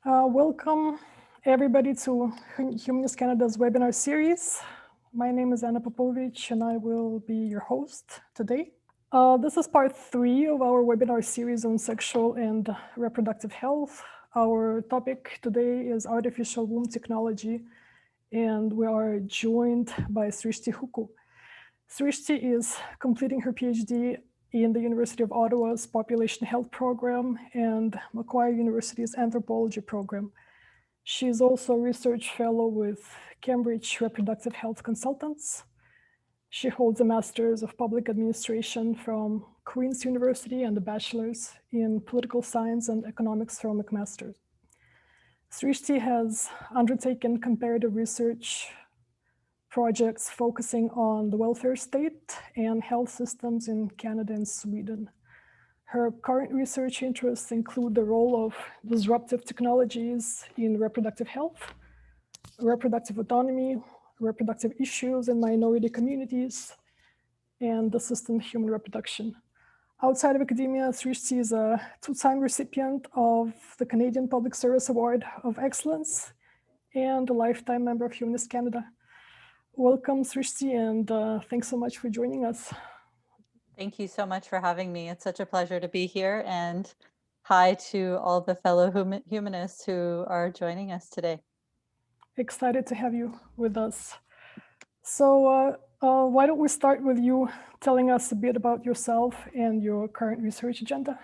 Welcome everybody to Humanist Canada's webinar series. My name is Anna Popovich and I will be your host today. This is part 3 of our webinar series on sexual and reproductive health. Our topic today is artificial womb technology, and we are joined by Srishti Hukku. Srishti is completing her PhD in the University of Ottawa's Population Health Program and Macquarie University's Anthropology program. She is also a research fellow with Cambridge Reproductive Health Consultants. She holds a Master's of Public Administration from Queen's University and a Bachelor's in Political Science and Economics from McMaster. Srishti has undertaken comparative research projects focusing on the welfare state and health systems in Canada and Sweden. Her current research interests include the role of disruptive technologies in reproductive health, reproductive autonomy, reproductive issues in minority communities, and assisted human reproduction. Outside of academia, Srishti is a 2-time recipient of the Canadian Public Service Award of Excellence and a lifetime member of Humanist Canada. Welcome, Srishti, and thanks so much for joining us. Thank you so much for having me. It's such a pleasure to be here, and hi to all the fellow humanists who are joining us today. Excited to have you with us. So why don't we start with you telling us a bit about yourself and your current research agenda?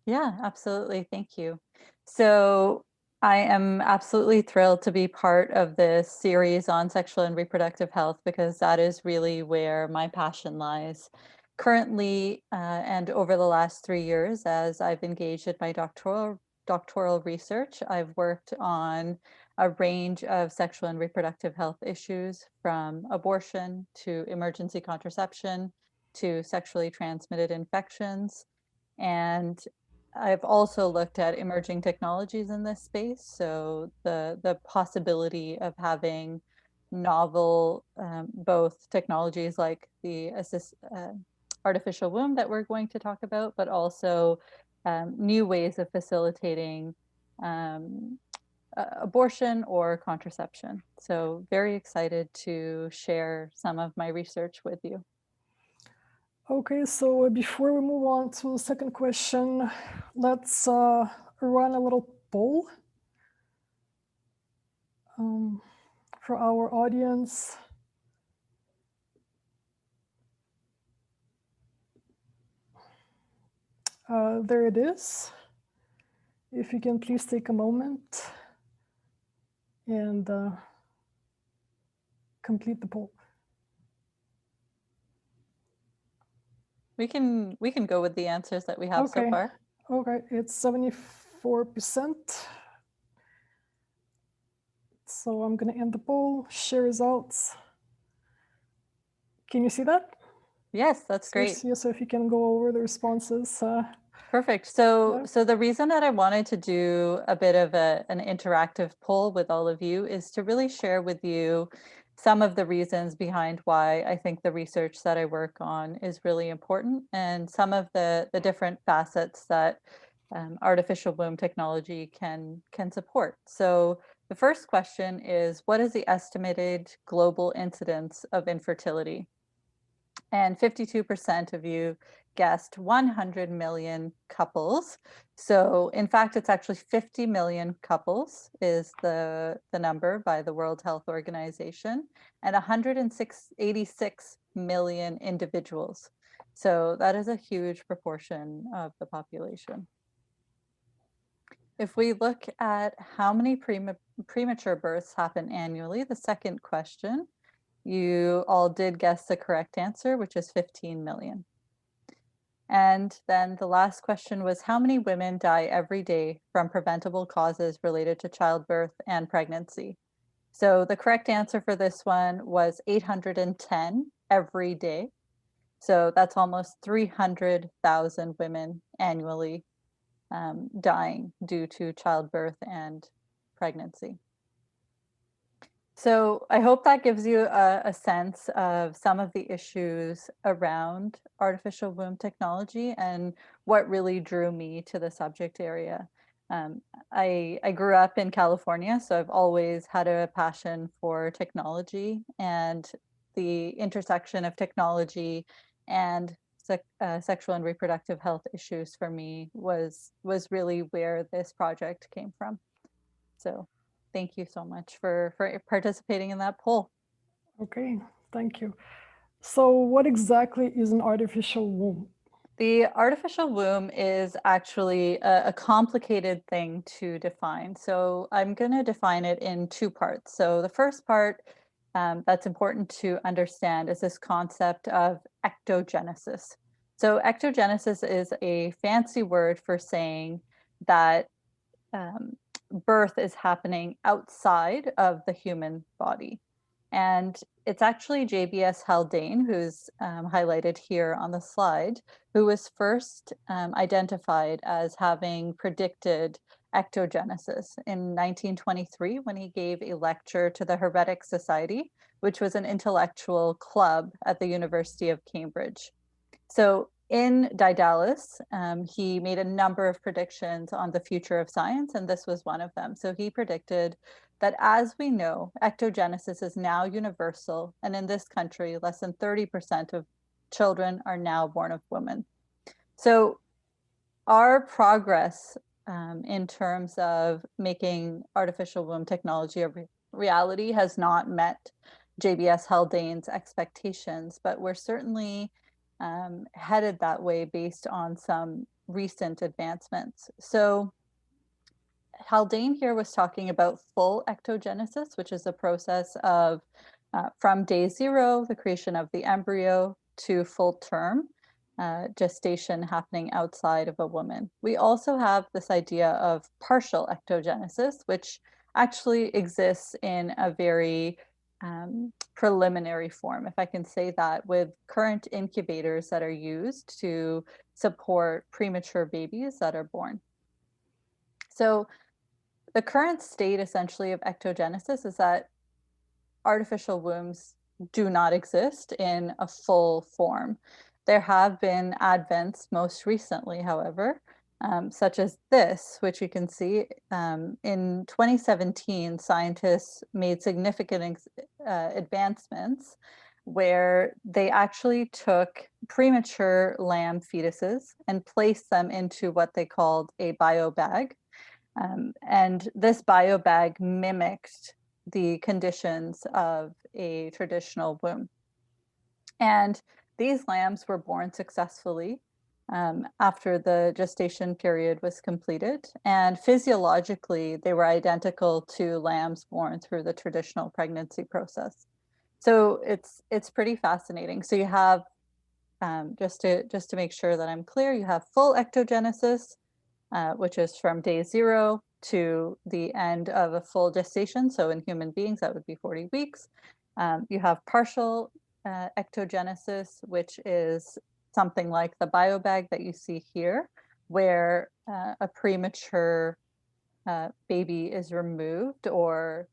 Yeah, absolutely. Thank you. So I am absolutely thrilled to be part of this series on sexual and reproductive health, because that is really where my passion lies. Currently, and over the last 3 years, as I've engaged in my doctoral research, I've worked on a range of sexual and reproductive health issues, from abortion to emergency contraception to sexually transmitted infections. And I've also looked at emerging technologies in this space. So the possibility of having novel, both technologies like the artificial womb that we're going to talk about, but also new ways of facilitating abortion or contraception. So very excited to share some of my research with you. Okay, so before we move on to the second question, let's run a little poll for our audience. There it is. If you can please take a moment and complete the poll. We can go with the answers that we have so far. Okay, it's 74%. So I'm going to end the poll, share results. Can you see that? Yes, that's great. So if you can go over the responses. Perfect. So the reason that I wanted to do a bit of an interactive poll with all of you is to really share with you some of the reasons behind why I think the research that I work on is really important, and some of the different facets that artificial womb technology can support. So the first question is, what is the estimated global incidence of infertility? And 52% of you guessed 100 million couples. So in fact, it's actually 50 million couples is the number by the World Health Organization, and 186 million individuals. So that is a huge proportion of the population. If we look at how many premature births happen annually, the second question, you all did guess the correct answer, which is 15 million. And then the last question was, how many women die every day from preventable causes related to childbirth and pregnancy? So the correct answer for this one was 810 every day. So that's almost 300,000 women annually dying due to childbirth and pregnancy. So I hope that gives you a sense of some of the issues around artificial womb technology and what really drew me to the subject area. I grew up in California, so I've always had a passion for technology, and the intersection of technology and sexual and reproductive health issues for me was really where this project came from. So thank you so much for participating in that poll. Okay, thank you. So what exactly is an artificial womb? The artificial womb is actually a complicated thing to define. So I'm going to define it in two parts. So the first part that's important to understand is this concept of ectogenesis. So ectogenesis is a fancy word for saying that birth is happening outside of the human body. And it's actually JBS Haldane, who's highlighted here on the slide, who was first identified as having predicted ectogenesis in 1923 when he gave a lecture to the Hermetic Society, which was an intellectual club at the University of Cambridge. So in Daedalus, he made a number of predictions on the future of science, and this was one of them. So he predicted that, as we know, ectogenesis is now universal, and in this country, less than 30% of children are now born of women. So our progress in terms of making artificial womb technology a reality has not met JBS Haldane's expectations, but we're certainly headed that way based on some recent advancements. So Haldane here was talking about full ectogenesis, which is a process of from day zero, the creation of the embryo, to full term gestation happening outside of a woman. We also have this idea of partial ectogenesis, which actually exists in a very preliminary form, if I can say that, with current incubators that are used to support premature babies that are born. So the current state essentially of ectogenesis is that artificial wombs do not exist in a full form. There have been advents most recently, however, such as this, which you can see. In 2017, scientists made significant advancements where they actually took premature lamb fetuses and placed them into what they called a biobag. And this biobag mimicked the conditions of a traditional womb. And these lambs were born successfully after the gestation period was completed. And physiologically, they were identical to lambs born through the traditional pregnancy process. So it's pretty fascinating. So you have, just to make sure that I'm clear, you have full ectogenesis, which is from day zero to the end of a full gestation. So in human beings, that would be 40 weeks. You have partial ectogenesis, which is something like the biobag that you see here, where a premature baby is removed or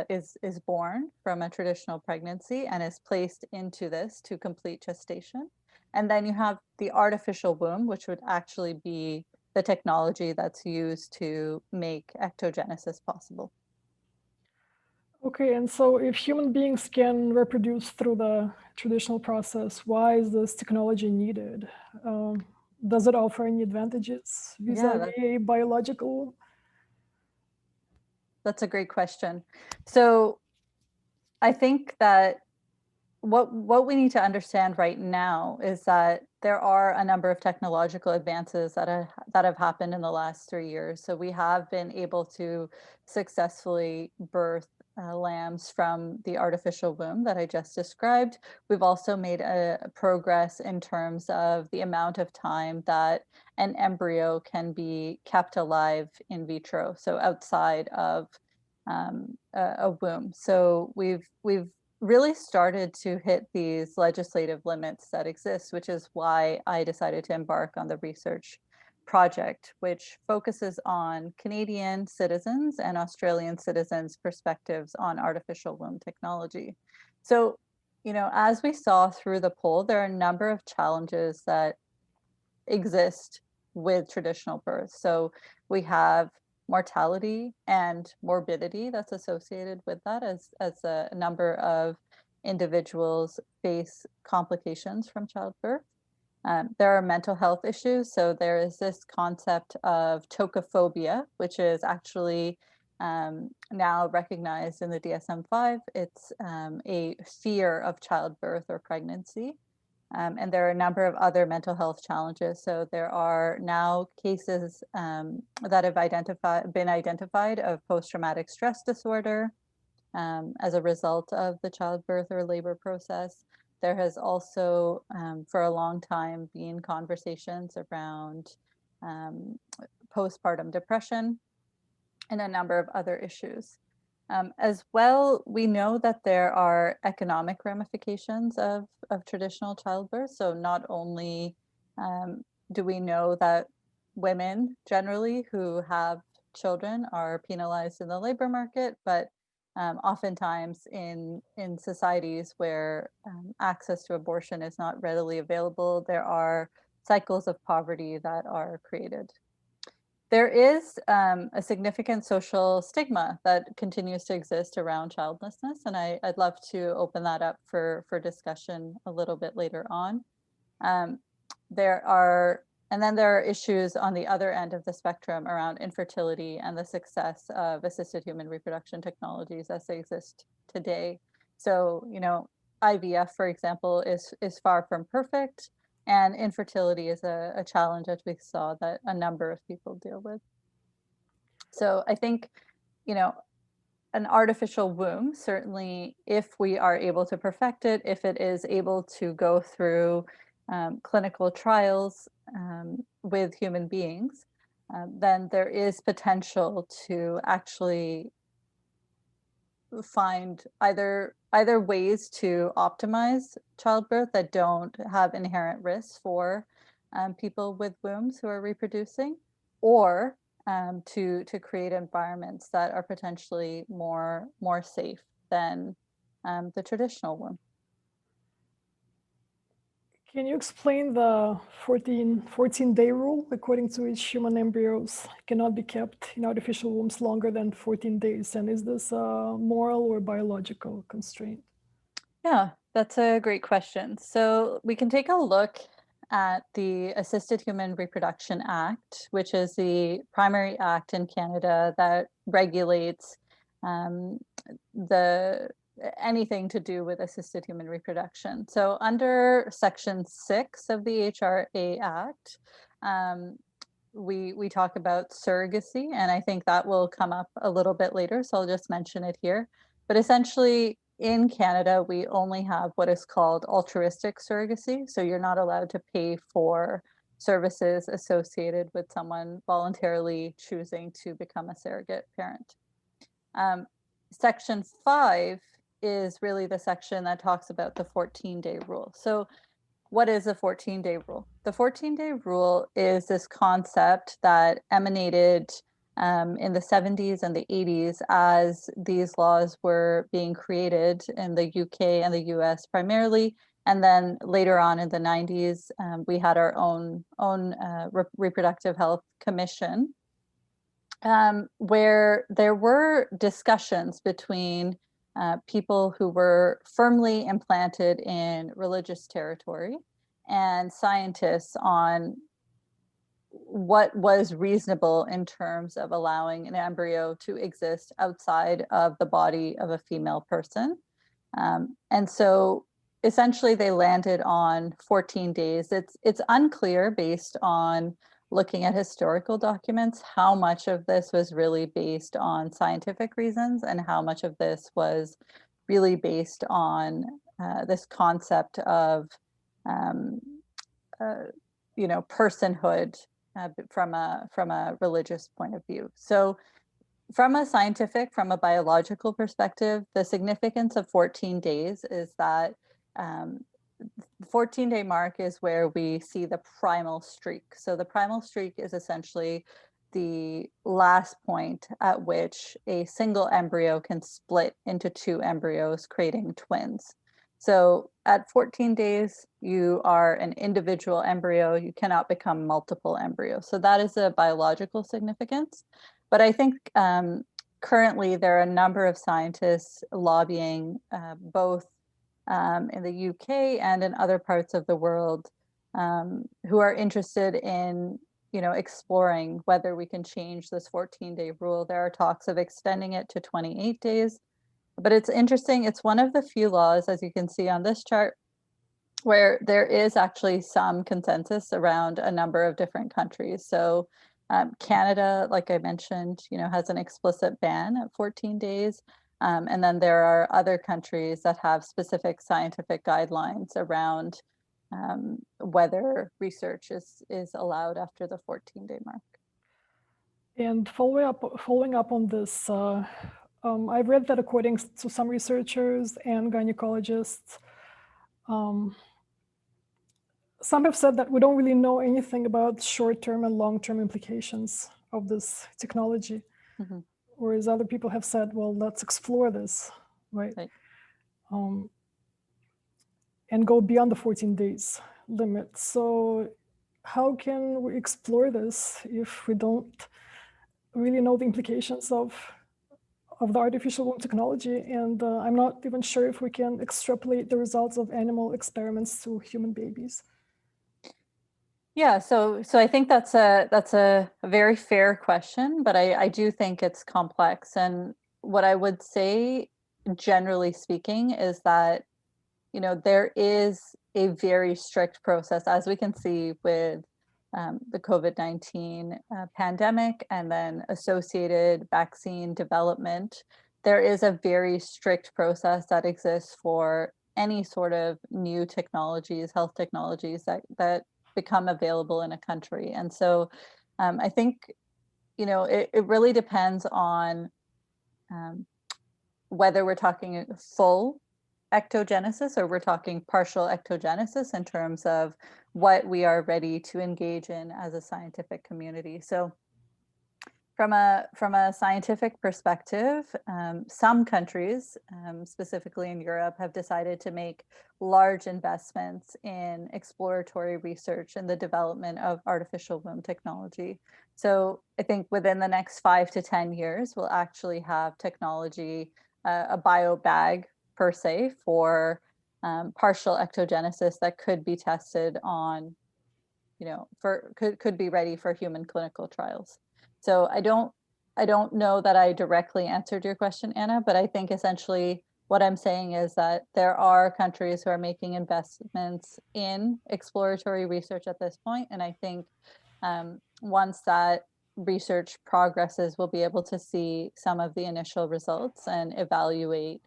is born from a traditional pregnancy and is placed into this to complete gestation. And then you have the artificial womb, which would actually be the technology that's used to make ectogenesis possible. Okay, and so if human beings can reproduce through the traditional process, why is this technology needed? Does it offer any advantages vis-a-vis a biological? That's a great question. So I think that what we need to understand right now is that there are a number of technological advances that have happened in the last 3 years. So we have been able to successfully birth lambs from the artificial womb that I just described. We've also made a progress in terms of the amount of time that an embryo can be kept alive in vitro, so outside of a womb. So we've really started to hit these legislative limits that exist, which is why I decided to embark on the research project, which focuses on Canadian citizens and Australian citizens' perspectives on artificial womb technology. So, you know, as we saw through the poll, there are a number of challenges that exist with traditional birth. So we have mortality and morbidity that's associated with that, as a number of individuals face complications from childbirth. There are mental health issues. So there is this concept of tocophobia, which is actually now recognized in the DSM-5. It's a fear of childbirth or pregnancy. And there are a number of other mental health challenges. So there are now cases that have been identified of post-traumatic stress disorder as a result of the childbirth or labor process. There has also, for a long time, been conversations around postpartum depression and a number of other issues. As well, we know that there are economic ramifications of traditional childbirth. So not only do we know that women generally who have children are penalized in the labor market, but oftentimes in societies where access to abortion is not readily available, there are cycles of poverty that are created. There is a significant social stigma that continues to exist around childlessness, and I'd love to open that up for discussion a little bit later on. There are issues on the other end of the spectrum around infertility and the success of assisted human reproduction technologies as they exist today. So, IVF, for example, is far from perfect. And infertility is a challenge that we saw that a number of people deal with. So I think, an artificial womb, certainly if we are able to perfect it, if it is able to go through clinical trials with human beings, then there is potential to actually find either ways to optimize childbirth that don't have inherent risks for people with wombs who are reproducing, or to create environments that are potentially more safe than the traditional womb. Can you explain the 14-day rule, according to which human embryos cannot be kept in artificial wombs longer than 14 days? And is this a moral or biological constraint? Yeah, that's a great question. So we can take a look at the Assisted Human Reproduction Act, which is the primary act in Canada that regulates anything to do with assisted human reproduction. So under Section 6 of the HRA Act, we talk about surrogacy, and I think that will come up a little bit later, so I'll just mention it here. But essentially, in Canada, we only have what is called altruistic surrogacy. So you're not allowed to pay for services associated with someone voluntarily choosing to become a surrogate parent. Section 5 is really the section that talks about the 14-day rule. So what is a 14-day rule? The 14-day rule is this concept that emanated in the 70s and the 80s as these laws were being created in the UK and the US primarily. And then later on in the 90s, we had our own reproductive health commission, where there were discussions between people who were firmly implanted in religious territory and scientists on what was reasonable in terms of allowing an embryo to exist outside of the body of a female person. And so essentially they landed on 14 days. It's unclear based on looking at historical documents how much of this was really based on scientific reasons and how much of this was really based on this concept of personhood from a religious point of view. So from a scientific, from a biological perspective, the significance of 14 days is that 14-day mark is where we see the primal streak. So the primal streak is essentially the last point at which a single embryo can split into two embryos, creating twins. So at 14 days, you are an individual embryo. You cannot become multiple embryos. So that is a biological significance. But I think currently there are a number of scientists lobbying both in the UK and in other parts of the world who are interested in exploring whether we can change this 14-day rule. There are talks of extending it to 28 days. But it's interesting, it's one of the few laws, as you can see on this chart, where there is actually some consensus around a number of different countries. So Canada, like I mentioned, has an explicit ban at 14 days. And then there are other countries that have specific scientific guidelines around whether research is allowed after the 14-day mark. And following up on this, I've read that according to some researchers and gynecologists, some have said that we don't really know anything about short-term and long-term implications of this technology. Mm-hmm. Whereas other people have said, well, let's explore this, right? And go beyond the 14 days limit. So how can we explore this if we don't really know the implications of the artificial womb technology? And I'm not even sure if we can extrapolate the results of animal experiments to human babies. Yeah, so I think that's a very fair question, but I do think it's complex. And what I would say, generally speaking, is that there is a very strict process, as we can see with the COVID-19 pandemic and then associated vaccine development. There is a very strict process that exists for any sort of new technologies, health technologies that become available in a country. And so I think, it really depends on whether we're talking full ectogenesis or we're talking partial ectogenesis in terms of what we are ready to engage in as a scientific community. So from a scientific perspective, some countries, specifically in Europe, have decided to make large investments in exploratory research and the development of artificial womb technology. So I think within the next 5 to 10 years, we'll actually have technology, a bio bag per se, for partial ectogenesis that could be tested on, could be ready for human clinical trials. So I don't know that I directly answered your question, Anna, but I think essentially what I'm saying is that there are countries who are making investments in exploratory research at this point. And I think once that research progresses, we'll be able to see some of the initial results and evaluate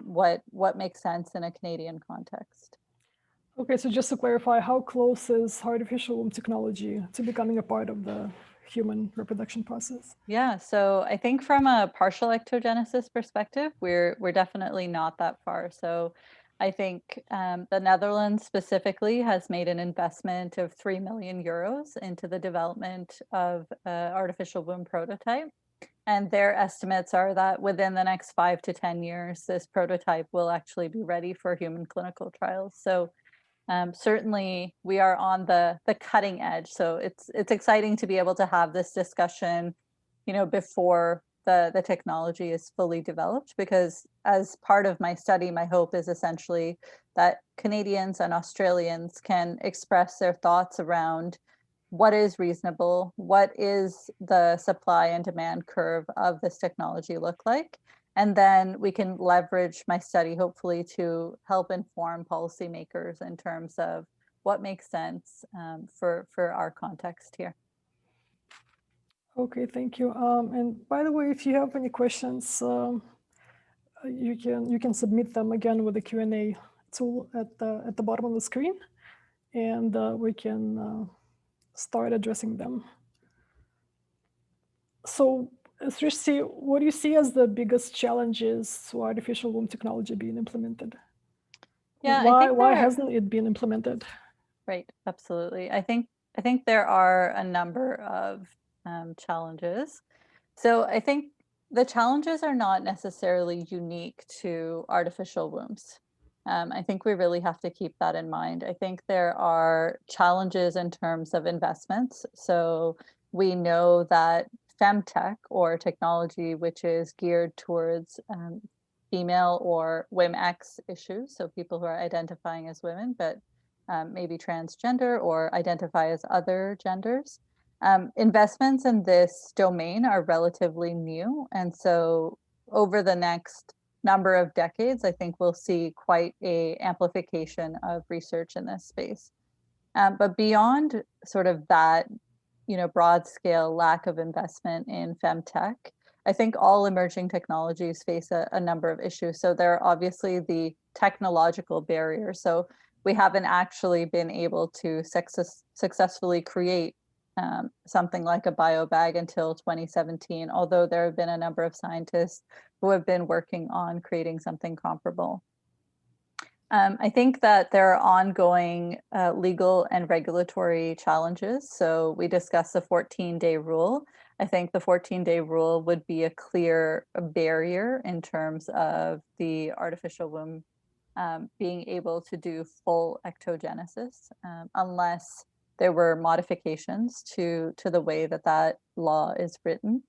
what makes sense in a Canadian context. Okay, so just to clarify, how close is artificial womb technology to becoming a part of the human reproduction process? Yeah, so I think from a partial ectogenesis perspective, we're definitely not that far. So I think the Netherlands specifically has made an investment of 3 million euros into the development of artificial womb prototype. And their estimates are that within the next 5 to 10 years, this prototype will actually be ready for human clinical trials. So certainly we are on the cutting edge. So it's exciting to be able to have this discussion, before the technology is fully developed, because as part of my study, my hope is essentially that Canadians and Australians can express their thoughts around what is reasonable, what is the supply and demand curve of this technology look like, and then we can leverage my study, hopefully, to help inform policymakers in terms of what makes sense for our context here. Okay, thank you. And by the way, if you have any questions, you can submit them again with the Q&A tool at the bottom of the screen, and we can start addressing them. So, Srishti, what do you see as the biggest challenges to artificial womb technology being implemented? Yeah, why hasn't it been implemented? Right, absolutely. I think there are a number of challenges. So I think the challenges are not necessarily unique to artificial wombs. I think we really have to keep that in mind. I think there are challenges in terms of investments. So we know that femtech, or technology which is geared towards female or WOMX issues, so people who are identifying as women, but maybe transgender or identify as other genders. Investments in this domain are relatively new. And so over the next number of decades, I think we'll see quite a amplification of research in this space. But beyond sort of that, broad scale lack of investment in femtech, I think all emerging technologies face a number of issues. So there are obviously the technological barriers. So we haven't actually been able to successfully create something like a biobag until 2017, although there have been a number of scientists who have been working on creating something comparable. I think that there are ongoing legal and regulatory challenges. So we discussed the 14-day rule. I think the 14-day rule would be a clear barrier in terms of the artificial womb being able to do full ectogenesis, unless there were modifications to the way that that law is written.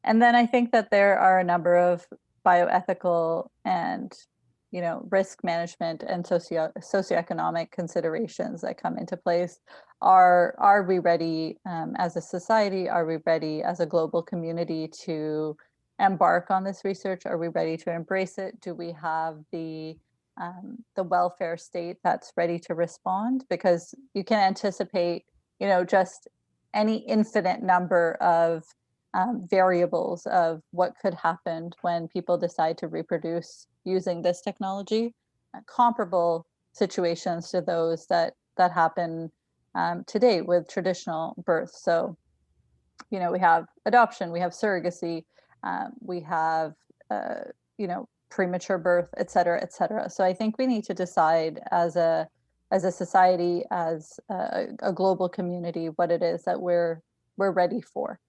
And then I think that there are a number of bioethical and risk management and socioeconomic considerations that come into place. Are we ready as a society? Are we ready as a global community to embark on this research? Are we ready to embrace it? Do we have the welfare state that's ready to respond? Because you can anticipate, just any infinite number of variables of what could happen when people decide to reproduce using this technology, comparable situations to those that happen today with traditional birth. So, we have adoption, we have surrogacy, we have, premature birth, et cetera, et cetera. So I think we need to decide as a society, as a global community, what it is that we're ready for.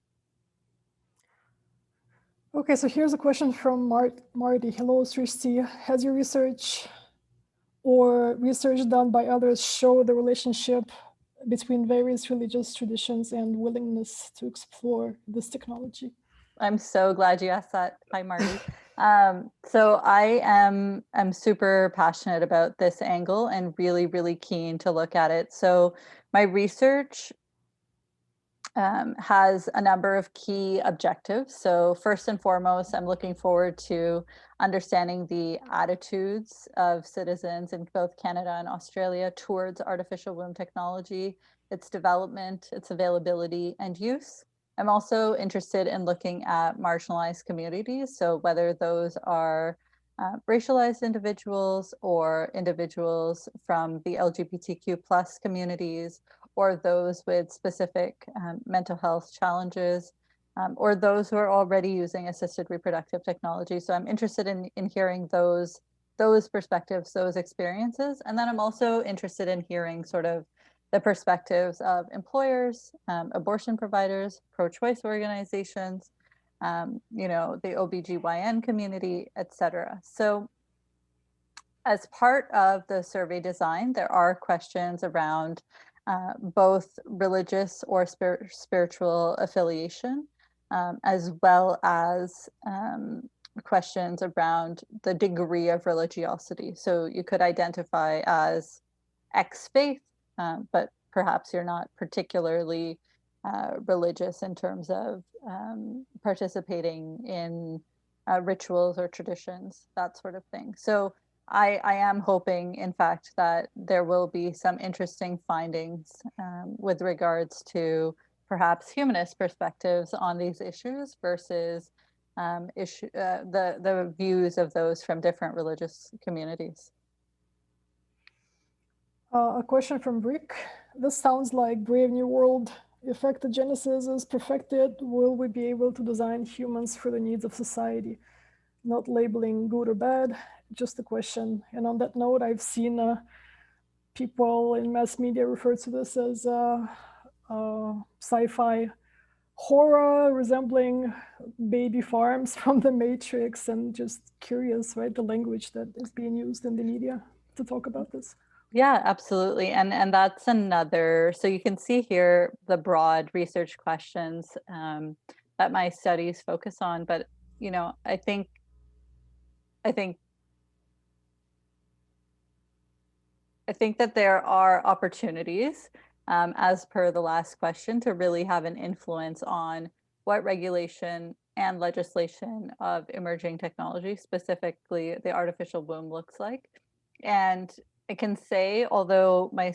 Okay, so here's a question from Marty. Hello, Srishti. Has your research or research done by others show the relationship between various religious traditions and willingness to explore this technology? I'm so glad you asked that. Hi, Marty. So I am super passionate about this angle and really, really keen to look at it. So my research has a number of key objectives. So first and foremost, I'm looking forward to understanding the attitudes of citizens in both Canada and Australia towards artificial womb technology, its development, its availability and use. I'm also interested in looking at marginalized communities. So whether those are racialized individuals or individuals from the LGBTQ plus communities, or those with specific mental health challenges, or those who are already using assisted reproductive technology. So I'm interested in hearing those perspectives, those experiences. And then I'm also interested in hearing sort of the perspectives of employers, abortion providers, pro-choice organizations, the OBGYN community, et cetera. So as part of the survey design, there are questions around both religious or spiritual affiliation, as well as questions around the degree of religiosity. So you could identify as ex-faith, but perhaps you're not particularly religious in terms of participating in rituals or traditions, that sort of thing. So I am hoping, in fact, that there will be some interesting findings with regards to perhaps humanist perspectives on these issues versus the views of those from different religious communities. A question from Brick. This sounds like Brave New World. If ectogenesis is perfected, will we be able to design humans for the needs of society? Not labeling good or bad, just a question. And on that note, I've seen people in mass media refer to this as sci-fi horror resembling baby farms from the Matrix, and just curious, right, the language that is being used in the media to talk about this. Yeah, absolutely. And that's another, so you can see here the broad research questions that my studies focus on. But, you know, I think that there are opportunities, as per the last question, to really have an influence on what regulation and legislation of emerging technology, specifically the artificial womb, looks like. And I can say, although my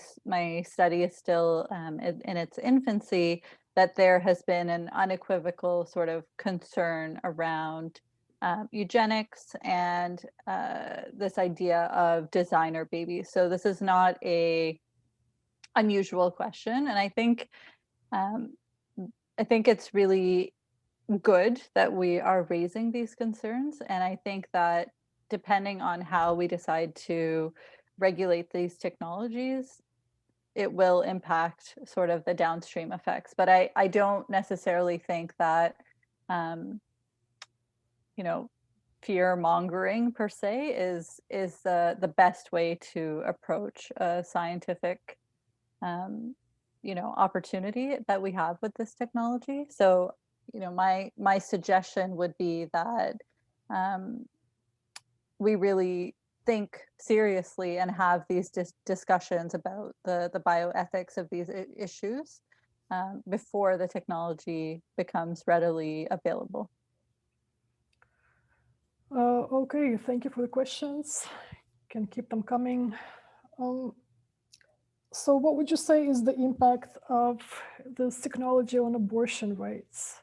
study is still in its infancy, that there has been an unequivocal sort of concern around eugenics and this idea of designer babies. So this is not a unusual question, and I think it's really good that we are raising these concerns. And I think that depending on how we decide to regulate these technologies, it will impact sort of the downstream effects. But I don't necessarily think that you know, fear mongering per se is the best way to approach a scientific you know, opportunity that we have with this technology. So, you know, my suggestion would be that we really think seriously and have these discussions about the bioethics of these issues before the technology becomes readily available. Okay, thank you for the questions. Can keep them coming. So what would you say is the impact of this technology on abortion rights?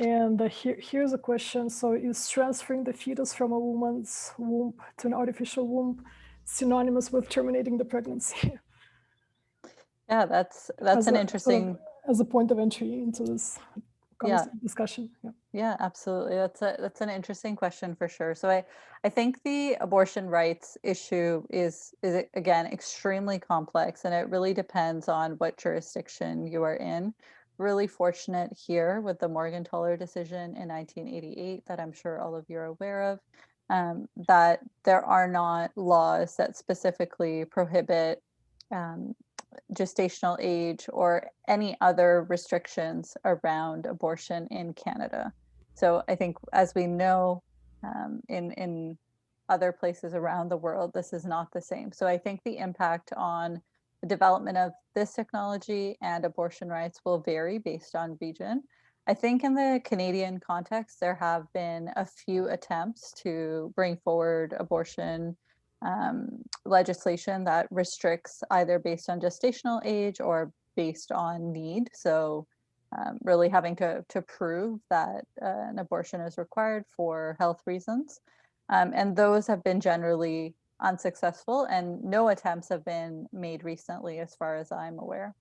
And here's a question. So is transferring the fetus from a woman's womb to an artificial womb synonymous with terminating the pregnancy? Yeah, that's an interesting, as a point of entry into this discussion. Yeah, absolutely. That's an interesting question for sure. So I think the abortion rights issue is again extremely complex, and it really depends on what jurisdiction you are in. Really fortunate here with the Morgentaler decision in 1988 that I'm sure all of you are aware of, that there are not laws that specifically prohibit gestational age or any other restrictions around abortion in Canada. So I think, as we know, in other places around the world, this is not the same. So I think the impact on the development of this technology and abortion rights will vary based on region. I think in the Canadian context, there have been a few attempts to bring forward abortion legislation that restricts either based on gestational age or based on need. So really having to prove that an abortion is required for health reasons. And those have been generally unsuccessful, and no attempts have been made recently as far as I'm aware.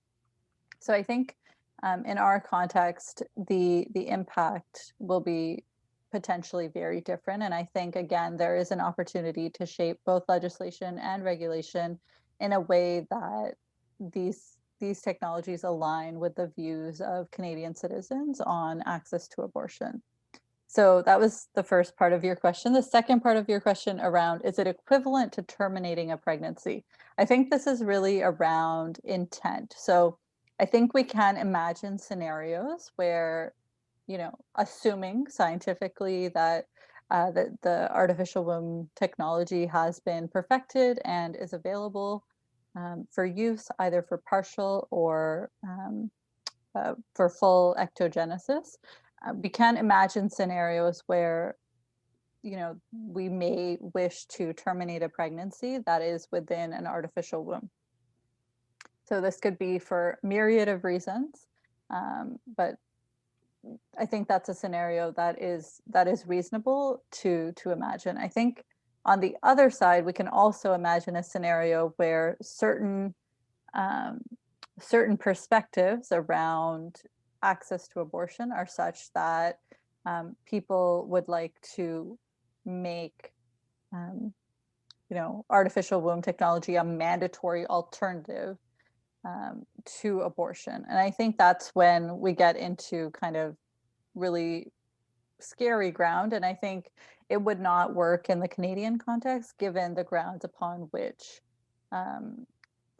So I think in our context, the impact will be potentially very different. And I think, again, there is an opportunity to shape both legislation and regulation in a way that these technologies align with the views of Canadian citizens on access to abortion. So that was the first part of your question. The second part of your question around, is it equivalent to terminating a pregnancy? I think this is really around intent. So I think we can imagine scenarios where, you know, assuming scientifically that the artificial womb technology has been perfected and is available for use either for partial or for full ectogenesis. We can imagine scenarios where, you know, we may wish to terminate a pregnancy that is within an artificial womb. So this could be for a myriad of reasons, but I think that's a scenario that is reasonable to imagine. I think on the other side, we can also imagine a scenario where certain perspectives around access to abortion are such that people would like to make you know, artificial womb technology a mandatory alternative to abortion. And I think that's when we get into kind of really scary ground. And I think it would not work in the Canadian context, given the grounds upon which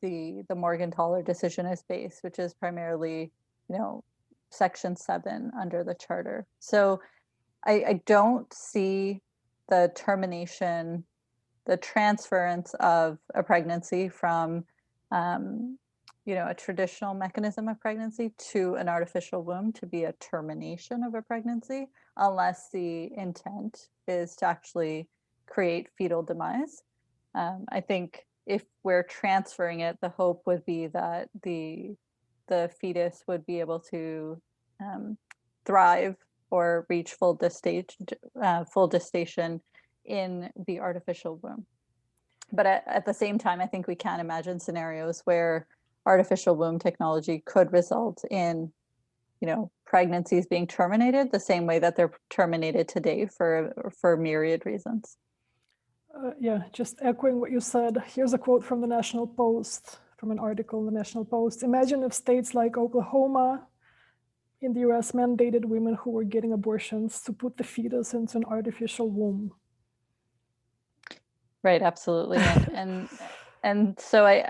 the Morgentaler decision is based, which is primarily, Section 7 under the Charter. So I don't see the termination, the transference of a pregnancy from a traditional mechanism of pregnancy to an artificial womb to be a termination of a pregnancy, unless the intent is to actually create fetal demise. I think if we're transferring it, the hope would be that the fetus would be able to thrive or reach full gestation in the artificial womb. But at the same time, I think we can imagine scenarios where artificial womb technology could result in, pregnancies being terminated the same way that they're terminated today for myriad reasons. Yeah, just echoing what you said. Here's a quote from the National Post, from an article in the National Post. Imagine if states like Oklahoma in the US mandated women who were getting abortions to put the fetus into an artificial womb. Right, absolutely. And so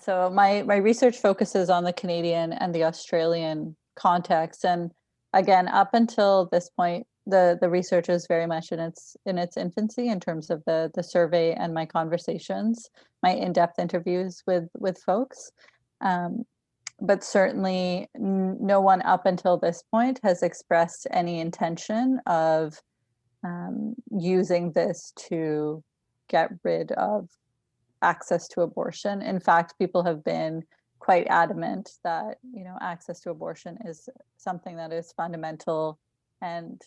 so my research focuses on the Canadian and the Australian context. And again, up until this point, the research is very much in its infancy in terms of the survey and my conversations, my in-depth interviews with folks. But certainly no one up until this point has expressed any intention of using this to get rid of access to abortion. In fact, people have been quite adamant that, access to abortion is something that is fundamental and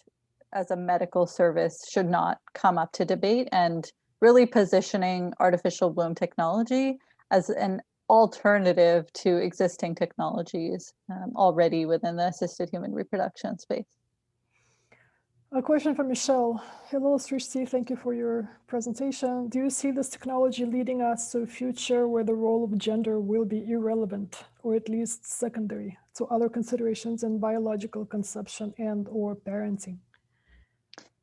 as a medical service should not come up to debate, and really positioning artificial womb technology as an alternative to existing technologies already within the assisted human reproduction space. A question from Michelle. Hello, Srishti. Thank you for your presentation. Do you see this technology leading us to a future where the role of gender will be irrelevant, or at least secondary to other considerations in biological conception and or parenting?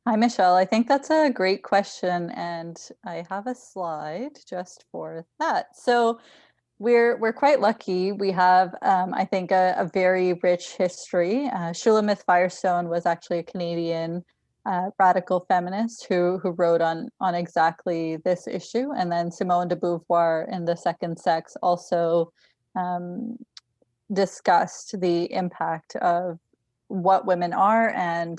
Hi, Michelle. I think that's a great question, and I have a slide just for that. So we're quite lucky. We have, I think, a very rich history. Shulamith Firestone was actually a Canadian radical feminist who wrote on exactly this issue. And then Simone de Beauvoir in The Second Sex also discussed the impact of what women are and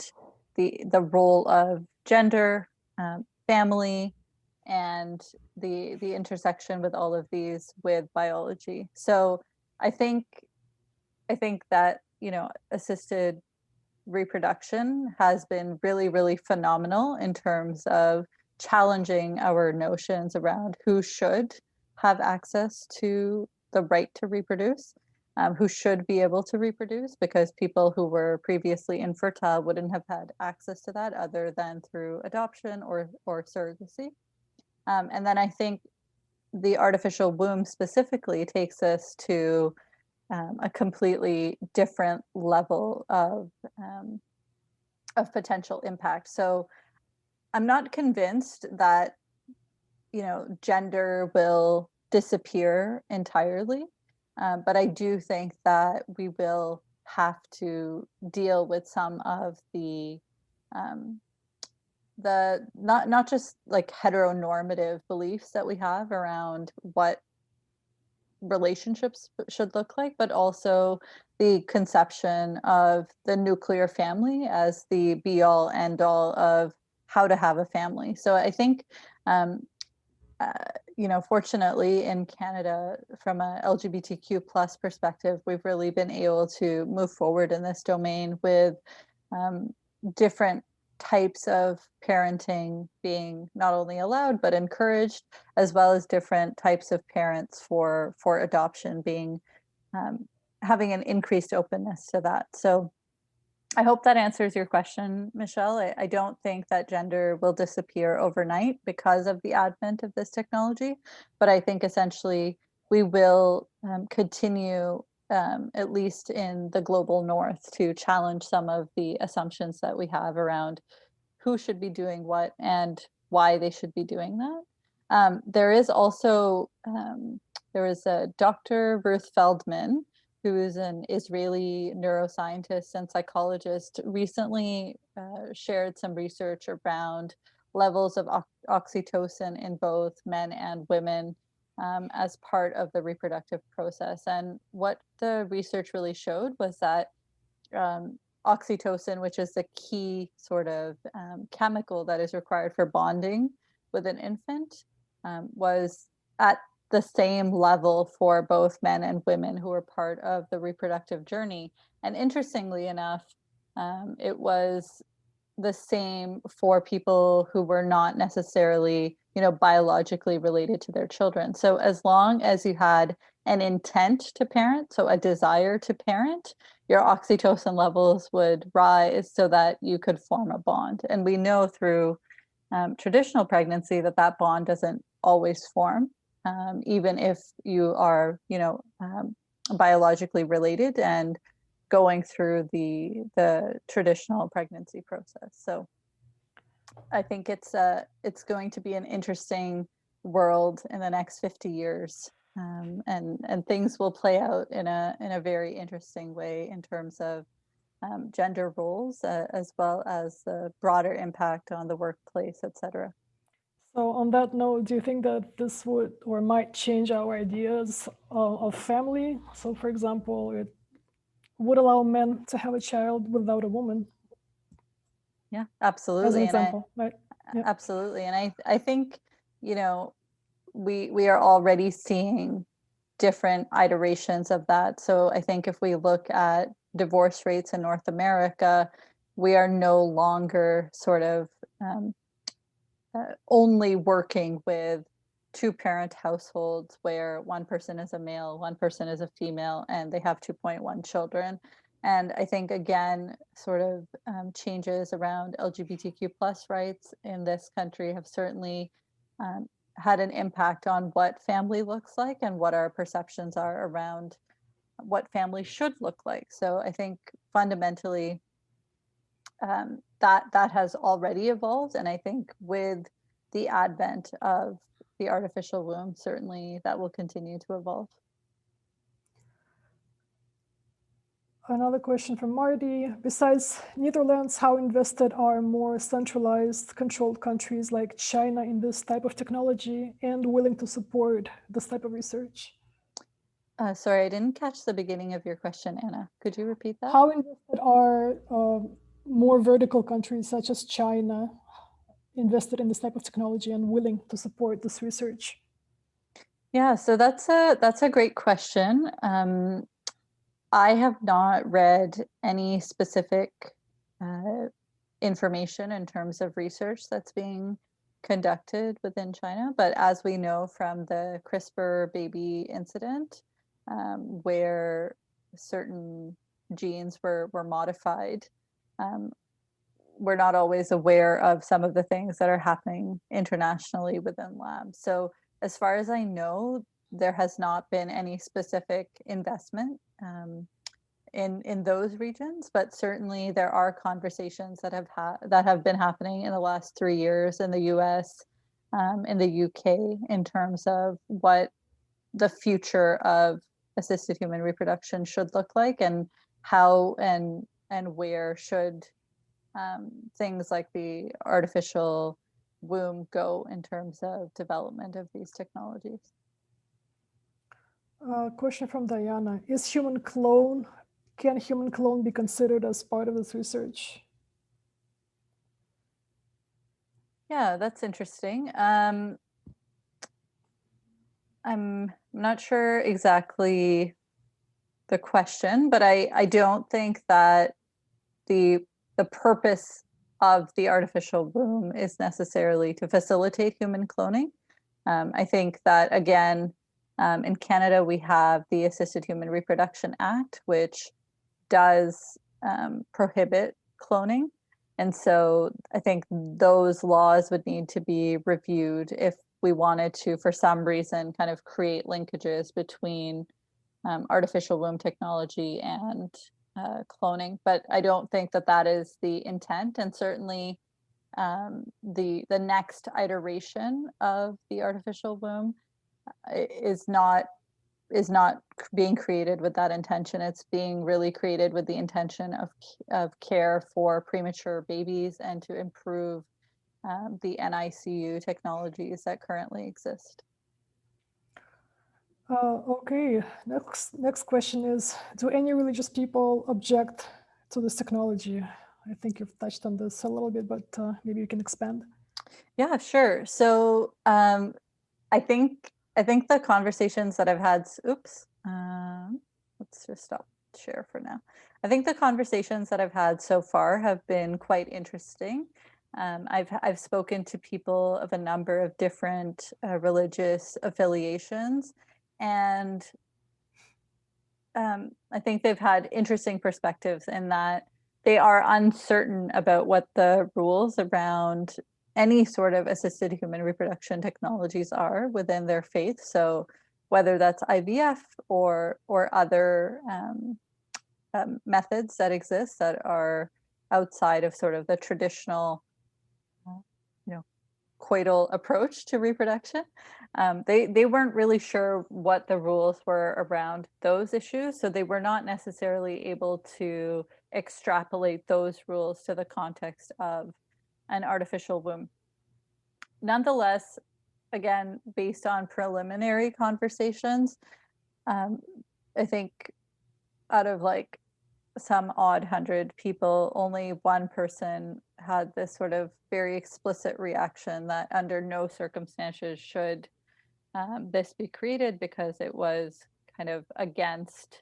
the role of gender, family, and the intersection with all of these with biology. So I think that, assisted reproduction has been really, really phenomenal in terms of challenging our notions around who should have access to the right to reproduce, who should be able to reproduce, because people who were previously infertile wouldn't have had access to that other than through adoption or surrogacy. And then I think the artificial womb specifically takes us to a completely different level of potential impact. So I'm not convinced that, gender will disappear entirely, but I do think that we will have to deal with some of the not just like heteronormative beliefs that we have around what relationships should look like, but also the conception of the nuclear family as the be all end all of how to have a family. So I think, fortunately in Canada, from a LGBTQ plus perspective, we've really been able to move forward in this domain with different types of parenting being not only allowed but encouraged, as well as different types of parents for adoption being having an increased openness to that. So I hope that answers your question, Michelle. I don't think that gender will disappear overnight because of the advent of this technology, but I think essentially we will continue, at least in the global north, to challenge some of the assumptions that we have around who should be doing what and why they should be doing that. There is also, there is a Dr. Ruth Feldman, who is an Israeli neuroscientist and psychologist, recently shared some research around levels of oxytocin in both men and women as part of the reproductive process. And what the research really showed was that oxytocin, which is the key sort of chemical that is required for bonding with an infant, was at the same level for both men and women who were part of the reproductive journey. And interestingly enough, it was the same for people who were not necessarily, biologically related to their children. So as long as you had an intent to parent, so a desire to parent, your oxytocin levels would rise so that you could form a bond. And we know through traditional pregnancy that that bond doesn't always form, even if you are, biologically related and going through the traditional pregnancy process. So I think it's going to be an interesting world in the next 50 years. And things will play out in a very interesting way in terms of gender roles, as well as the broader impact on the workplace, et cetera. So on that note, do you think that this would or might change our ideas of family? So for example, it would allow men to have a child without a woman. Yeah, As an absolutely. example, right? Yeah. Absolutely. And I think, we are already seeing different iterations of that. So I think if we look at divorce rates in North America, we are no longer sort of only working with two-parent households where one person is a male, one person is a female, and they have 2.1 children. And I think, again, sort of changes around LGBTQ plus rights in this country have certainly had an impact on what family looks like and what our perceptions are around what family should look like. So I think fundamentally that has already evolved. And I think with the advent of the artificial womb, certainly that will continue to evolve. Another question from Marty. Besides Netherlands, how invested are more centralized, controlled countries like China in this type of technology and willing to support this type of research? Sorry, I didn't catch the beginning of your question, Anna. Could you repeat that? How invested are more vertical countries such as China invested in this type of technology and willing to support this research? Yeah, so that's a great question. I have not read any specific information in terms of research that's being conducted within China, but as we know from the CRISPR baby incident, where certain genes were modified, we're not always aware of some of the things that are happening internationally within labs. So as far as I know, there has not been any specific investment in those regions, but certainly there are conversations that have been happening in the last 3 years in the US, in the UK, in terms of what the future of assisted human reproduction should look like, and how and where should things like the artificial womb go in terms of development of these technologies. Question from Diana. Can human clone be considered as part of this research? Yeah, that's interesting. I'm not sure exactly the question, but I don't think that the purpose of the artificial womb is necessarily to facilitate human cloning. I think that, again, in Canada, we have the Assisted Human Reproduction Act, which does prohibit cloning. And so I think those laws would need to be reviewed if we wanted to, for some reason, kind of create linkages between artificial womb technology and cloning. But I don't think that that is the intent, and certainly the next iteration of the artificial womb is not being created with that intention. It's being really created with the intention of care for premature babies and to improve the NICU technologies that currently exist. Okay, next question is, do any religious people object to this technology? I think you've touched on this a little bit, but maybe you can expand. Yeah, sure. So I think the conversations that I've had, let's just stop share for now. I think the conversations that I've had so far have been quite interesting. I've spoken to people of a number of different religious affiliations, and I think they've had interesting perspectives in that they are uncertain about what the rules around any sort of assisted human reproduction technologies are within their faith. So whether that's IVF or other methods that exist that are outside of sort of the traditional, coital approach to reproduction. They weren't really sure what the rules were around those issues, so they were not necessarily able to extrapolate those rules to the context of an artificial womb. Nonetheless, again, based on preliminary conversations, I think out of like some odd 100 people, only one person had this sort of very explicit reaction that under no circumstances should this be created because it was kind of against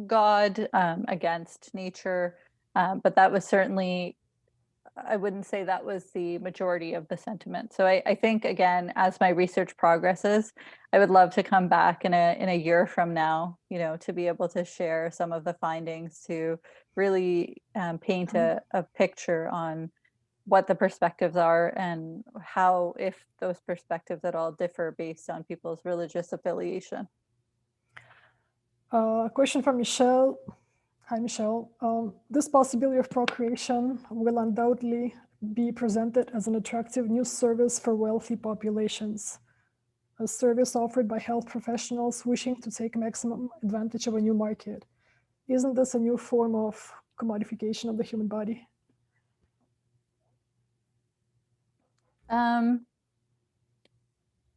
God, against nature. But that was certainly, I wouldn't say that was the majority of the sentiment. So I think, again, as my research progresses, I would love to come back in a year from now, to be able to share some of the findings to really paint a picture on what the perspectives are and how, if those perspectives at all differ based on people's religious affiliation. Question from Michelle. Hi, Michelle. This possibility of procreation will undoubtedly be presented as an attractive new service for wealthy populations, a service offered by health professionals wishing to take maximum advantage of a new market. Isn't this a new form of commodification of the human body?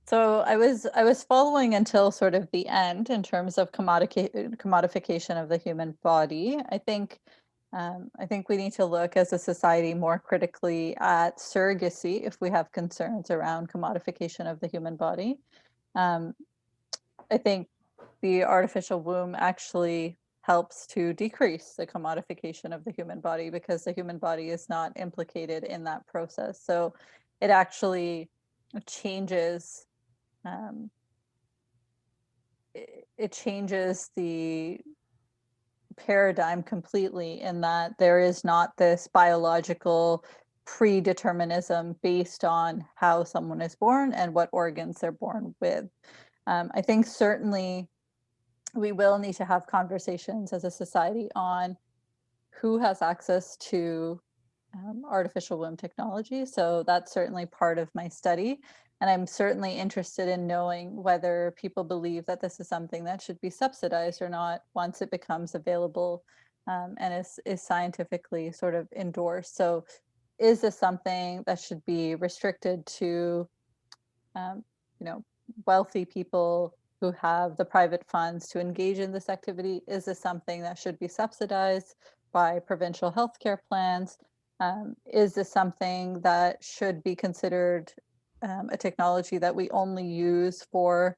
So I was following until sort of the end in terms of commodification of the human body. I think we need to look as a society more critically at surrogacy if we have concerns around commodification of the human body. I think the artificial womb actually helps to decrease the commodification of the human body because the human body is not implicated in that process. So it actually changes it changes the paradigm completely in that there is not this biological predeterminism based on how someone is born and what organs they're born with. I think certainly we will need to have conversations as a society on who has access to artificial womb technology. So that's certainly part of my study. And I'm certainly interested in knowing whether people believe that this is something that should be subsidized or not once it becomes available and is scientifically sort of endorsed. So is this something that should be restricted to, wealthy people who have the private funds to engage in this activity? Is this something that should be subsidized by provincial healthcare plans? Is this something that should be considered a technology that we only use for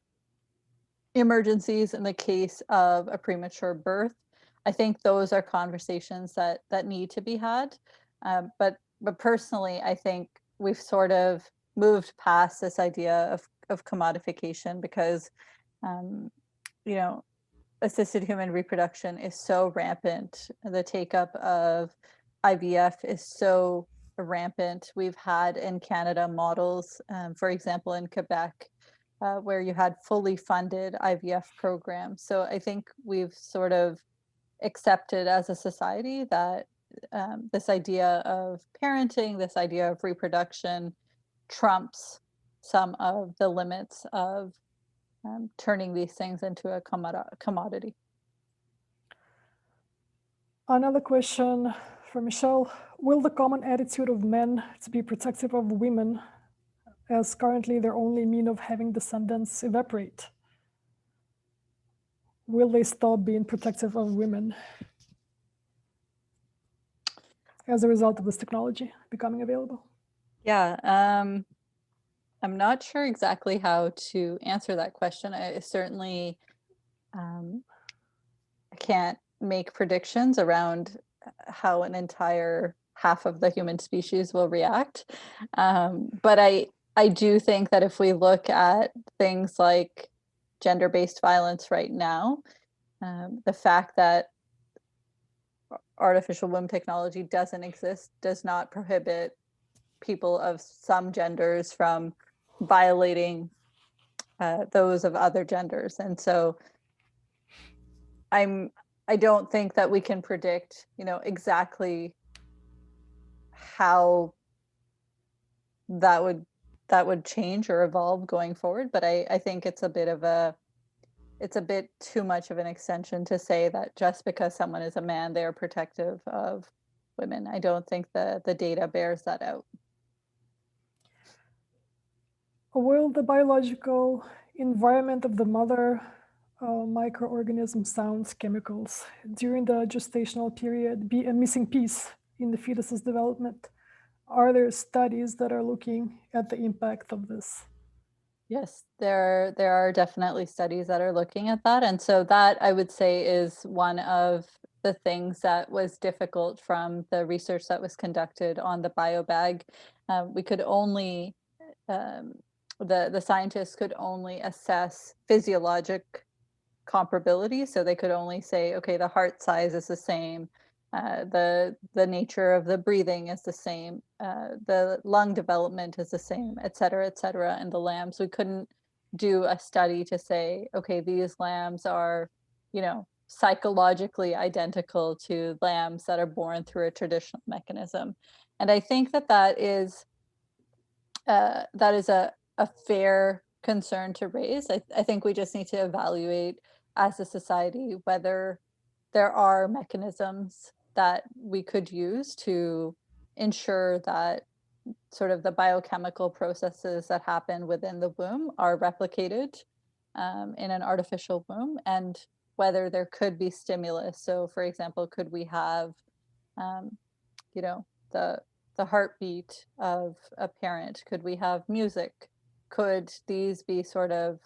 emergencies in the case of a premature birth? I think those are conversations that need to be had. But personally, I think we've sort of moved past this idea of commodification because, assisted human reproduction is so rampant. The take up of IVF is so rampant. We've had in Canada models, for example, in Quebec, where you had fully funded IVF programs. So I think we've sort of accepted as a society that this idea of parenting, this idea of reproduction trumps some of the limits of turning these things into a commodity. Another question from Michelle. Will the common attitude of men to be protective of women, as currently their only mean of having descendants, evaporate? Will they stop being protective of women as a result of this technology becoming available? Yeah, I'm not sure exactly how to answer that question. I certainly I can't make predictions around how an entire half of the human species will react. But I do think that if we look at things like gender-based violence right now, the fact that artificial womb technology doesn't exist does not prohibit people of some genders from violating those of other genders. And so I don't think that we can predict, exactly how that would change or evolve going forward. But I think it's a bit too much of an extension to say that just because someone is a man, they are protective of women. I don't think the data bears that out. Will the biological environment of the mother, microorganisms, sounds, chemicals during the gestational period be a missing piece in the fetus's development? Are there studies that are looking at the impact of this? Yes, there are definitely studies that are looking at that. And so that, I would say, is one of the things that was difficult from the research that was conducted on the biobag. We could only the scientists could only assess physiologic comparability. So they could only say, okay, the heart size is the same, the nature of the breathing is the same, the lung development is the same, et cetera, in the lambs. We couldn't do a study to say, okay, these lambs are, psychologically identical to lambs that are born through a traditional mechanism. And I think that is a fair concern to raise. I think we just need to evaluate as a society whether there are mechanisms that we could use to ensure that sort of the biochemical processes that happen within the womb are replicated in an artificial womb, and whether there could be stimulus. So, for example, could we have, you know, the heartbeat of a parent? Could we have music? Could these be sort of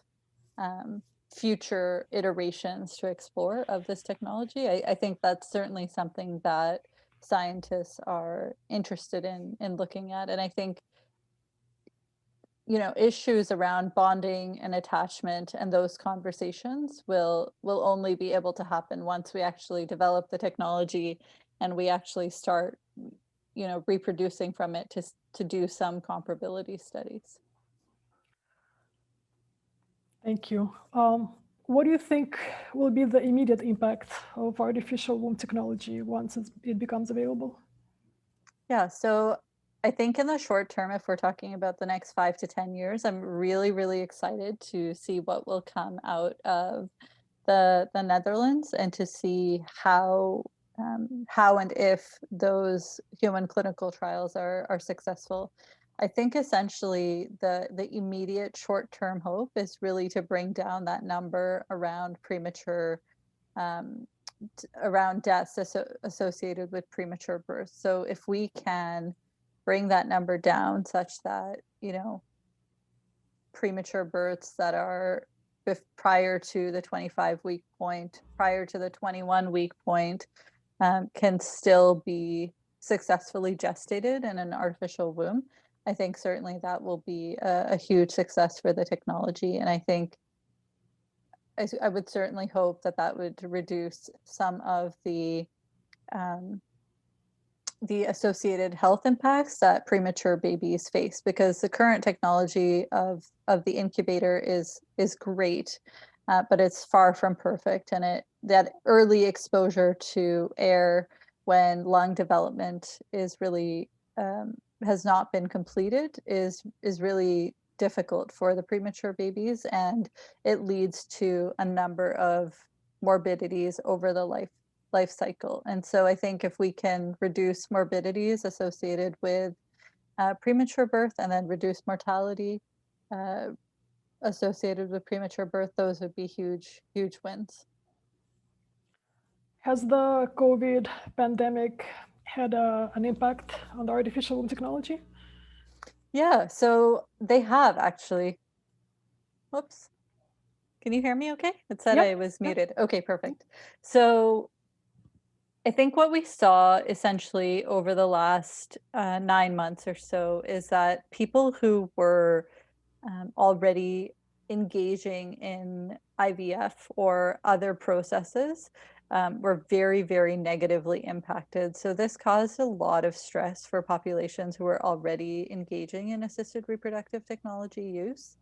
future iterations to explore of this technology? I think that's certainly something that scientists are interested in looking at. And I think, issues around bonding and attachment and those conversations will only be able to happen once we actually develop the technology and we actually start, reproducing from it to do some comparability studies. Thank you. What do you think will be the immediate impact of artificial womb technology once it becomes available? Yeah, so I think in the short term, if we're talking about the next 5 to 10 years, I'm really, really excited to see what will come out of the Netherlands and to see how and if those human clinical trials are successful. I think essentially the immediate short-term hope is really to bring down that number around premature around deaths associated with premature birth. So if we can bring that number down such that, premature births that are prior to the 25-week point, prior to the 21-week point, can still be successfully gestated in an artificial womb, I think certainly that will be a huge success for the technology. And I think I would certainly hope that would reduce some of the the associated health impacts that premature babies face, because the current technology of the incubator is great, but it's far from perfect, and that early exposure to air when lung development is really has not been completed is really difficult for the premature babies, and it leads to a number of morbidities over the life cycle. And so I think if we can reduce morbidities associated with premature birth and then reduce mortality associated with premature birth, those would be huge wins. Has the COVID pandemic had an impact on the artificial womb technology? Yeah, so they have actually. Whoops. Can you hear me okay? It said Yep. I was muted. Okay, perfect. So I think what we saw essentially over the last 9 months or so is that people who were already engaging in IVF or other processes were very, very negatively impacted. So this caused a lot of stress for populations who were already engaging in assisted reproductive technology use.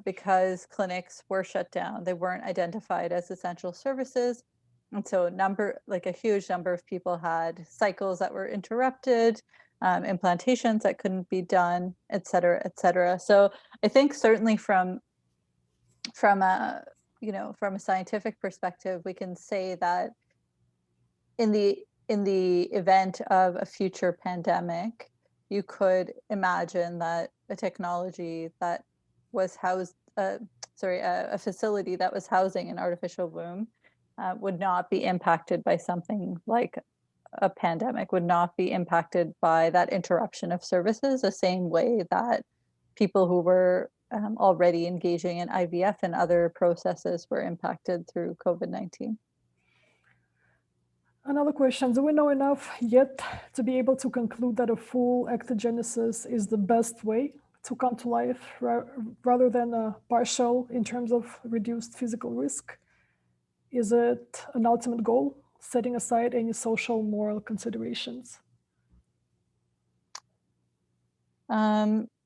Because clinics were shut down, they weren't identified as essential services. And so a huge number of people had cycles that were interrupted, implantations that couldn't be done, et cetera, et cetera. So I think certainly from a scientific perspective, we can say that in the event of a future pandemic, you could imagine that a technology that was housed, a facility that was housing an artificial womb would not be impacted by something like a pandemic, would not be impacted by that interruption of services the same way that people who were already engaging in IVF and other processes were impacted through COVID-19. Another question, do we know enough yet to be able to conclude that a full ectogenesis is the best way to come to life rather than a partial in terms of reduced physical risk? Is it an ultimate goal, setting aside any social, moral considerations?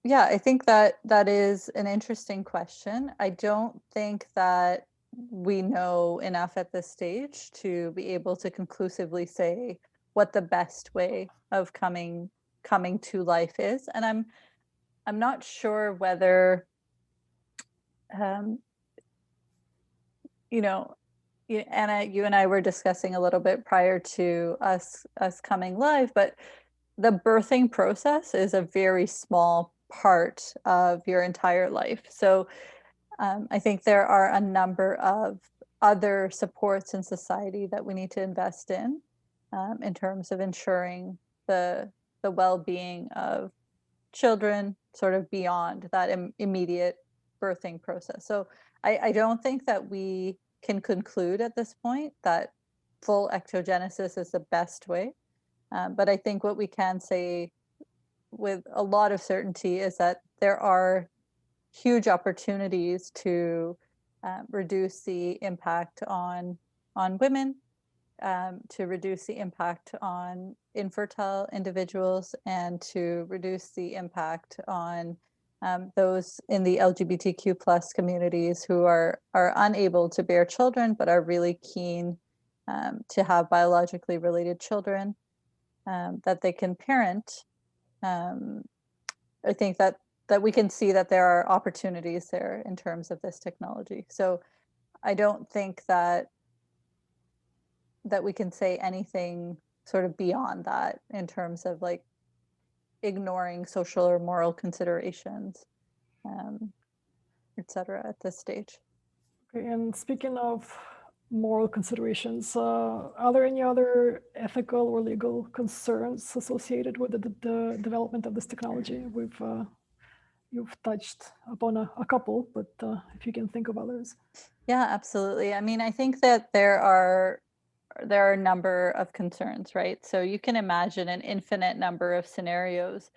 Yeah, I think that is an interesting question. I don't think that we know enough at this stage to be able to conclusively say what the best way of coming to life is. And I'm not sure whether Anna, you and I were discussing a little bit prior to us coming live, but the birthing process is a very small part of your entire life. So I think there are a number of other supports in society that we need to invest in terms of ensuring the well-being of children sort of beyond that immediate birthing process. So I don't think that we can conclude at this point that full ectogenesis is the best way. But I think what we can say with a lot of certainty is that there are huge opportunities to reduce the impact on women, to reduce the impact on infertile individuals, and to reduce the impact on those in the LGBTQ plus communities who are unable to bear children but are really keen to have biologically related children that they can parent. I think that we can see that there are opportunities there in terms of this technology. So I don't think that we can say anything sort of beyond that in terms of like ignoring social or moral considerations, et cetera, at this stage. Okay, and speaking of moral considerations, are there any other ethical or legal concerns associated with the development of this technology? You've touched upon a couple, but if you can think of others. Yeah, absolutely. I mean, I think that there are a number of concerns, right? So you can imagine an infinite number of scenarios.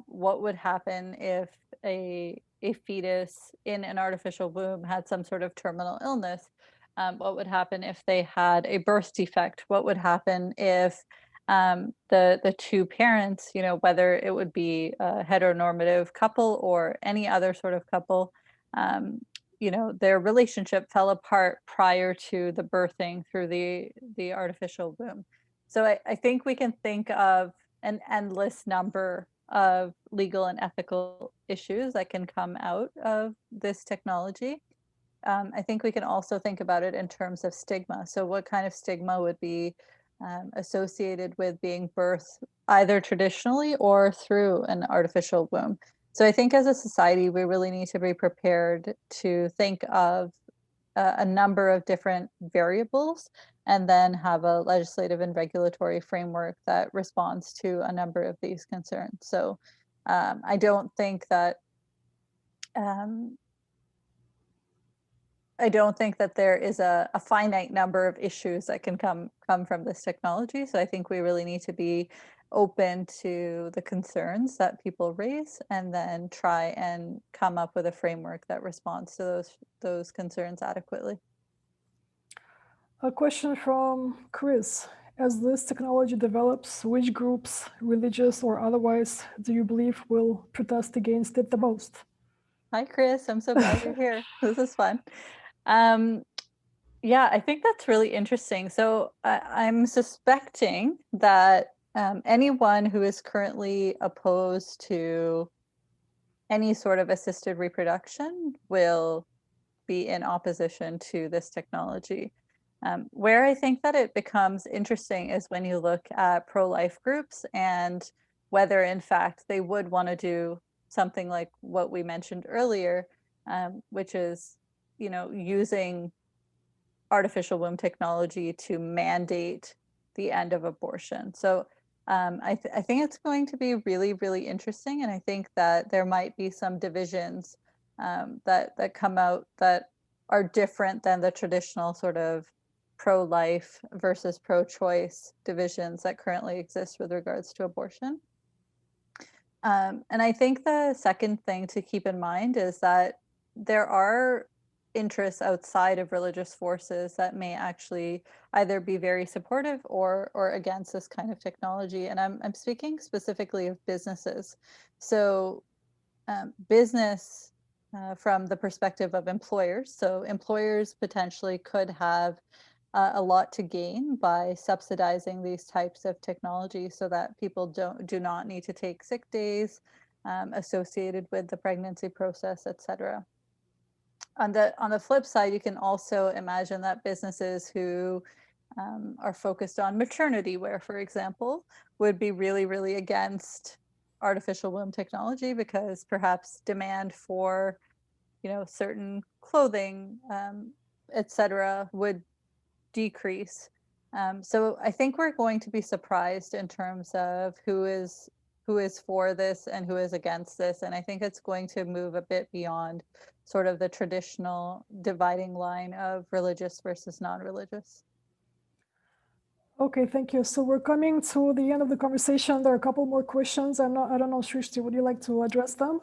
What would happen if a fetus in an artificial womb had some sort of terminal illness? What would happen if they had a birth defect? What would happen if the two parents, whether it would be a heteronormative couple or any other sort of couple, their relationship fell apart prior to the birthing through the artificial womb. So I think we can think of an endless number of legal and ethical issues that can come out of this technology. I think we can also think about it in terms of stigma. So what kind of stigma would be associated with being birthed either traditionally or through an artificial womb? So I think as a society, we really need to be prepared to think of a number of different variables and then have a legislative and regulatory framework that responds to a number of these concerns. So I don't think that um, there is a finite number of issues that can come from this technology. So I think we really need to be open to the concerns that people raise and then try and come up with a framework that responds to those concerns adequately. A question from Chris. As this technology develops, which groups, religious or otherwise, do you believe will protest against it the most? Hi, Chris. I'm so glad you're here. This is fun. Yeah, I think that's really interesting. So I'm suspecting that anyone who is currently opposed to any sort of assisted reproduction will be in opposition to this technology. Where I think that it becomes interesting is when you look at pro-life groups and whether in fact they would want to do something like what we mentioned earlier, which is, using artificial womb technology to mandate the end of abortion. So I think it's going to be really, really interesting. And I think that there might be some divisions that come out that are different than the traditional sort of pro-life versus pro-choice divisions that currently exist with regards to abortion. And I think the second thing to keep in mind is that there are interests outside of religious forces that may actually either be very supportive or against this kind of technology. And I'm speaking specifically of businesses. So business from the perspective of employers. So employers potentially could have a lot to gain by subsidizing these types of technology so that people do not need to take sick days associated with the pregnancy process, et cetera. On the flip side, you can also imagine that businesses who are focused on maternity wear, for example, would be really, really against artificial womb technology because perhaps demand for, certain clothing, et cetera, would decrease. So I think we're going to be surprised in terms of who is for this and who is against this. And I think it's going to move a bit beyond sort of the traditional dividing line of religious versus non-religious. Okay, thank you. So we're coming to the end of the conversation. There are a couple more questions. I don't know, Srishti, would you like to address them?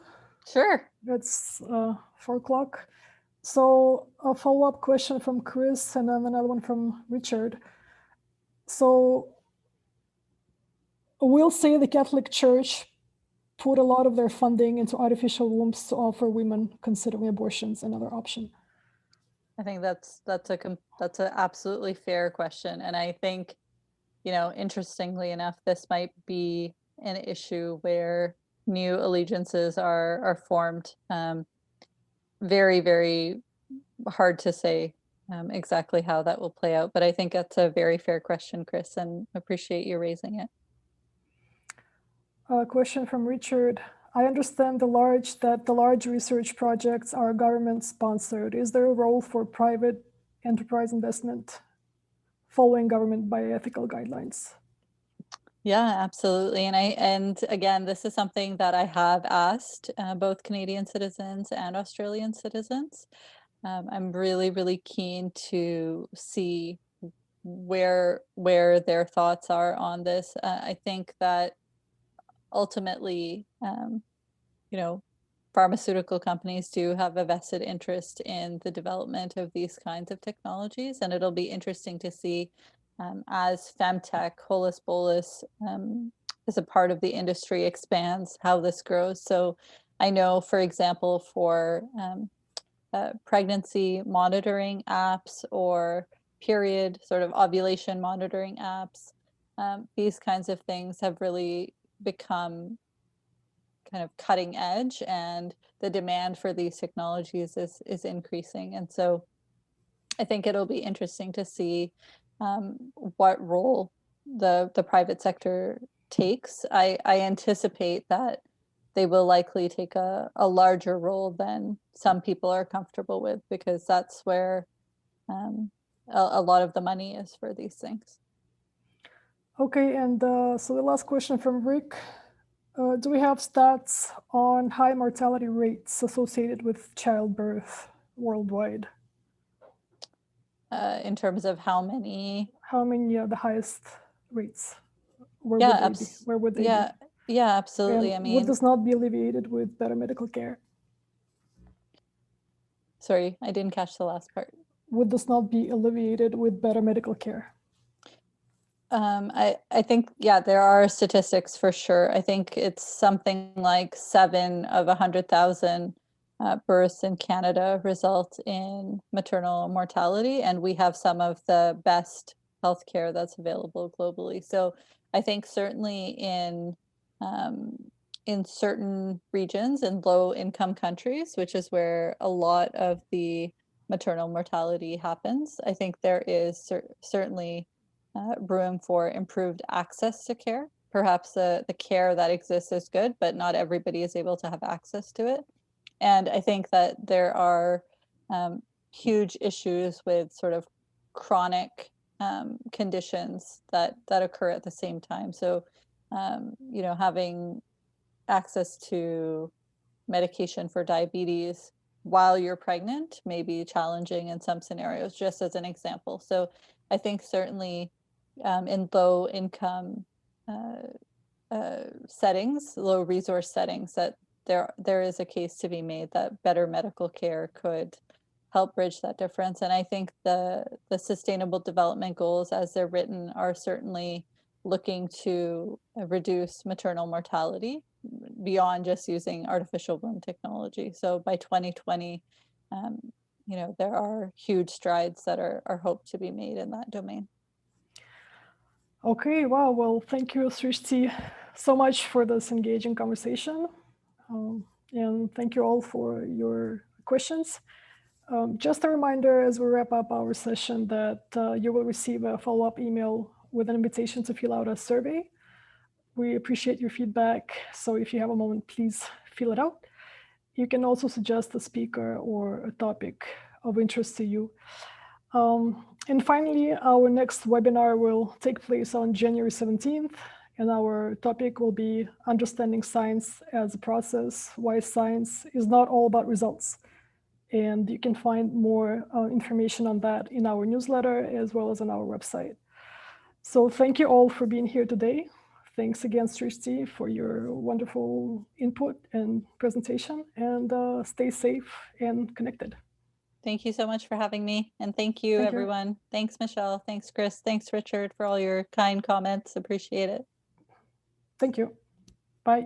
Sure. It's 4:00. So a follow-up question from Chris and then another one from Richard. So we'll say the Catholic Church put a lot of their funding into artificial wombs to offer women considering abortions another option. I think that's an absolutely fair question. And I think, interestingly enough, this might be an issue where new allegiances are formed. Very, very hard to say exactly how that will play out, but I think that's a very fair question, Chris, and appreciate you raising it. A question from Richard. I understand that the large research projects are government sponsored. Is there a role for private enterprise investment following government bioethical guidelines? Yeah, absolutely. And again, this is something that I have asked both Canadian citizens and Australian citizens. I'm really, really keen to see where their thoughts are on this. I think that ultimately, pharmaceutical companies do have a vested interest in the development of these kinds of technologies, and it'll be interesting to see as femtech, holus bolus, as a part of the industry expands, how this grows. So I know, for example, for pregnancy monitoring apps or period sort of ovulation monitoring apps, these kinds of things have really become kind of cutting edge, and the demand for these technologies is increasing. And so I think it'll be interesting to see what role the private sector takes. I anticipate that they will likely take a larger role than some people are comfortable with, because that's where a lot of the money is for these things. Okay, and so the last question from Rick. Do we have stats on high mortality rates associated with childbirth worldwide? In terms of how many? How many are the highest rates? Where Yeah, would they be? Where would they yeah, be? yeah, absolutely. And I would mean, this not be alleviated with better medical care? sorry, I didn't catch the last part. Would this not be alleviated with better medical care? I think, yeah, there are statistics for sure. I think it's something like 7 of 100,000 births in Canada result in maternal mortality, and we have some of the best healthcare that's available globally. So I think certainly in certain regions, in low-income countries, which is where a lot of the maternal mortality happens, I think there is certainly room for improved access to care. Perhaps the care that exists is good, but not everybody is able to have access to it. And I think that there are huge issues with sort of chronic conditions that occur at the same time. So, you know, having access to medication for diabetes while you're pregnant may be challenging in some scenarios, just as an example. So I think certainly in low income settings, low resource settings, that there is a case to be made that better medical care could help bridge that difference. And I think the sustainable development goals as they're written are certainly looking to reduce maternal mortality beyond just using artificial womb technology. So by 2020, you know, there are huge strides that are hoped to be made in that domain. Okay, wow. Well, thank you, Srishti, so much for this engaging conversation. And thank you all for your questions. Just a reminder as we wrap up our session that you will receive a follow-up email with an invitation to fill out a survey. We appreciate your feedback, so if you have a moment, please fill it out. You can also suggest a speaker or a topic of interest to you. And finally, our next webinar will take place on January 17th, and our topic will be Understanding Science as a Process, Why Science is Not All About Results. And you can find more information on that in our newsletter as well as on our website. So thank you all for being here today. Thanks again, Srishti, for your wonderful input and presentation, and stay safe and connected. Thank you so much for having me. And thank you, everyone. Thanks, Michelle. Thanks, Chris. Thanks, Richard, for all your kind comments. Appreciate it. Thank you. Bye.